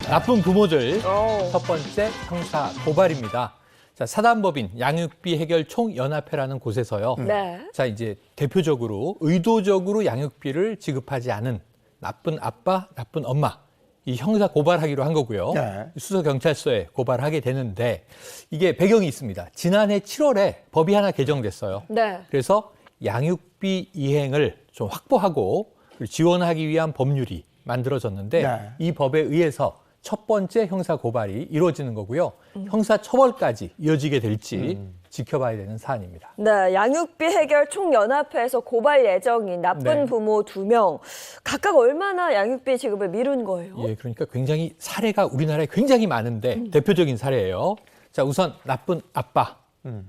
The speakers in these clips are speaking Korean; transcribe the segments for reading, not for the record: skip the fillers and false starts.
나쁜 부모들 오. 첫 번째 형사 고발입니다. 자, 사단법인 양육비 해결 총연합회라는 곳에서요. 네. 자, 이제 대표적으로 의도적으로 양육비를 지급하지 않은 나쁜 아빠, 나쁜 엄마 이 형사 고발하기로 한 거고요. 네. 수서경찰서에 고발하게 되는데 이게 배경이 있습니다. 지난해 7월에 법이 하나 개정됐어요. 네. 그래서 양육비 이행을 좀 확보하고 지원하기 위한 법률이 만들어졌는데 네. 이 법에 의해서 첫 번째 형사 고발이 이루어지는 거고요. 형사 처벌까지 이어지게 될지 지켜봐야 되는 사안입니다. 네, 양육비 해결 총연합회에서 고발 예정인 나쁜 네. 부모 2명 각각 얼마나 양육비 지급을 미룬 거예요? 예, 그러니까 굉장히 사례가 우리나라에 굉장히 많은데 대표적인 사례예요. 자, 우선 나쁜 아빠.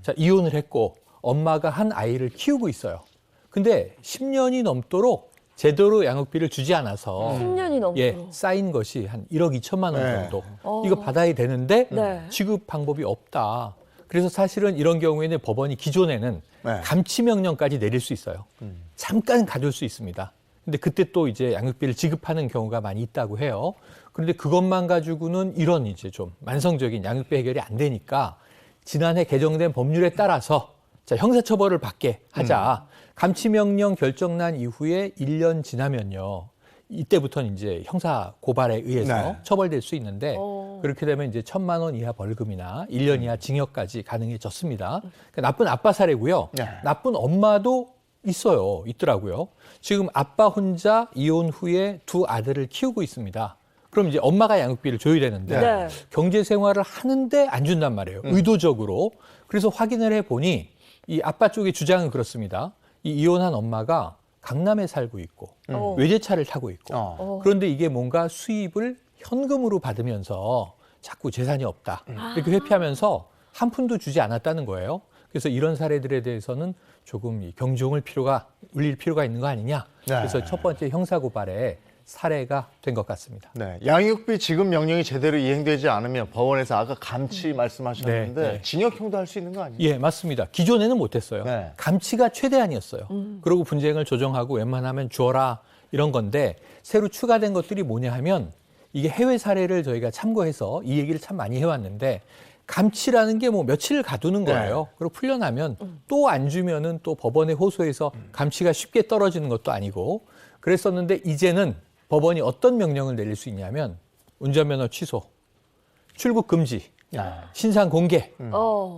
자, 이혼을 했고 엄마가 한 아이를 키우고 있어요. 근데 10년이 넘도록 제대로 양육비를 주지 않아서 10년이 넘도록. 예, 쌓인 것이 한 1억 2천만 원 네. 정도. 이거 받아야 되는데 네. 지급 방법이 없다. 그래서 사실은 이런 경우에는 법원이 기존에는 네. 감치 명령까지 내릴 수 있어요. 잠깐 가둘 수 있습니다. 근데 그때 또 이제 양육비를 지급하는 경우가 많이 있다고 해요. 그런데 그것만 가지고는 이런 이제 좀 만성적인 양육비 해결이 안 되니까 지난해 개정된 법률에 따라서 자, 형사처벌을 받게 하자. 감치명령 결정난 이후에 1년 지나면요. 이때부터는 이제 형사 고발에 의해서 네. 처벌될 수 있는데 오. 그렇게 되면 이제 1,000만 원 이하 벌금이나 1년 이하 징역까지 가능해졌습니다. 그러니까 나쁜 아빠 사례고요. 네. 나쁜 엄마도 있더라고요. 지금 아빠 혼자 이혼 후에 두 아들을 키우고 있습니다. 그럼 이제 엄마가 양육비를 줘야 되는데 네. 경제 생활을 하는데 안 준단 말이에요. 의도적으로. 그래서 확인을 해보니 이 아빠 쪽의 주장은 그렇습니다. 이 이혼한 엄마가 강남에 살고 있고 외제차를 타고 있고 그런데 이게 뭔가 수입을 현금으로 받으면서 자꾸 재산이 없다. 이렇게 회피하면서 한 푼도 주지 않았다는 거예요. 그래서 이런 사례들에 대해서는 조금 이 경종을 울릴 필요가 있는 거 아니냐. 네. 그래서 첫 번째 형사고발에 사례가 된 것 같습니다. 네, 양육비 지급 명령이 제대로 이행되지 않으면 법원에서 아까 감치 말씀하셨는데 네, 네. 징역형도 할 수 있는 거 아니에요? 예, 맞습니다. 기존에는 못했어요. 네. 감치가 최대한이었어요. 그리고 분쟁을 조정하고 웬만하면 주어라 이런 건데 새로 추가된 것들이 뭐냐 하면 이게 해외 사례를 저희가 참고해서 이 얘기를 참 많이 해왔는데 감치라는 게 뭐 며칠 가두는 거예요. 그리고 풀려나면 또 안 주면은 또 법원에 호소해서 감치가 쉽게 떨어지는 것도 아니고 그랬었는데 이제는 법원이 어떤 명령을 내릴 수 있냐면 운전면허 취소, 출국 금지, 신상 공개.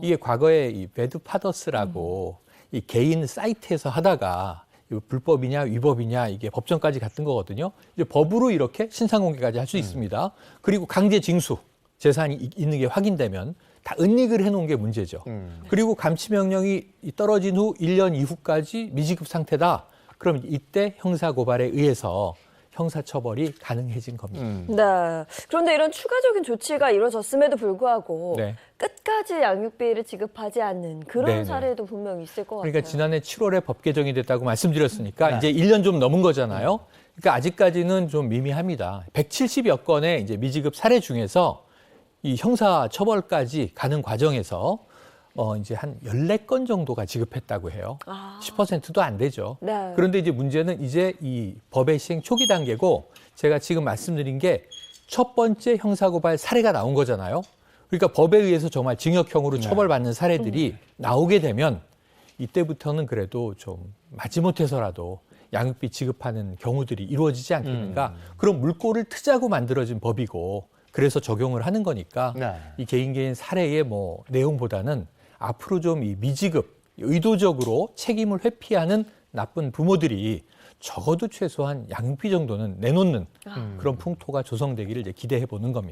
이게 과거에 이 배드파더스라고 이 개인 사이트에서 하다가 이거 불법이냐 위법이냐 이게 법정까지 갔던 거거든요. 이제 법으로 이렇게 신상 공개까지 할 수 있습니다. 그리고 강제 징수, 재산이 있는 게 확인되면 다 은닉을 해놓은 게 문제죠. 그리고 감치 명령이 떨어진 후 1년 이후까지 미지급 상태다. 그럼 이때 형사 고발에 의해서 형사처벌이 가능해진 겁니다. 네. 그런데 이런 추가적인 조치가 이루어졌음에도 불구하고 네. 끝까지 양육비를 지급하지 않는 그런 네네. 사례도 분명히 있을 것 같아요. 그러니까 지난해 7월에 법 개정이 됐다고 말씀드렸으니까 이제 1년 좀 넘은 거잖아요. 그러니까 아직까지는 좀 미미합니다. 170여 건의 이제 미지급 사례 중에서 이 형사 처벌까지 가는 과정에서 이제 한 14건 정도가 지급했다고 해요. 10%도 안 되죠. 네. 그런데 이제 문제는 이제 이 법의 시행 초기 단계고 제가 지금 말씀드린 게 첫 번째 형사고발 사례가 나온 거잖아요. 그러니까 법에 의해서 정말 징역형으로 처벌받는 사례들이 나오게 되면 이때부터는 그래도 좀 마지못해서라도 양육비 지급하는 경우들이 이루어지지 않겠는가. 그런 물꼬를 트자고 만들어진 법이고 그래서 적용을 하는 거니까 네. 이 개인 사례의 뭐 내용보다는 앞으로 좀 이 미지급, 의도적으로 책임을 회피하는 나쁜 부모들이 적어도 최소한 양육비 정도는 내놓는 그런 풍토가 조성되기를 이제 기대해 보는 겁니다.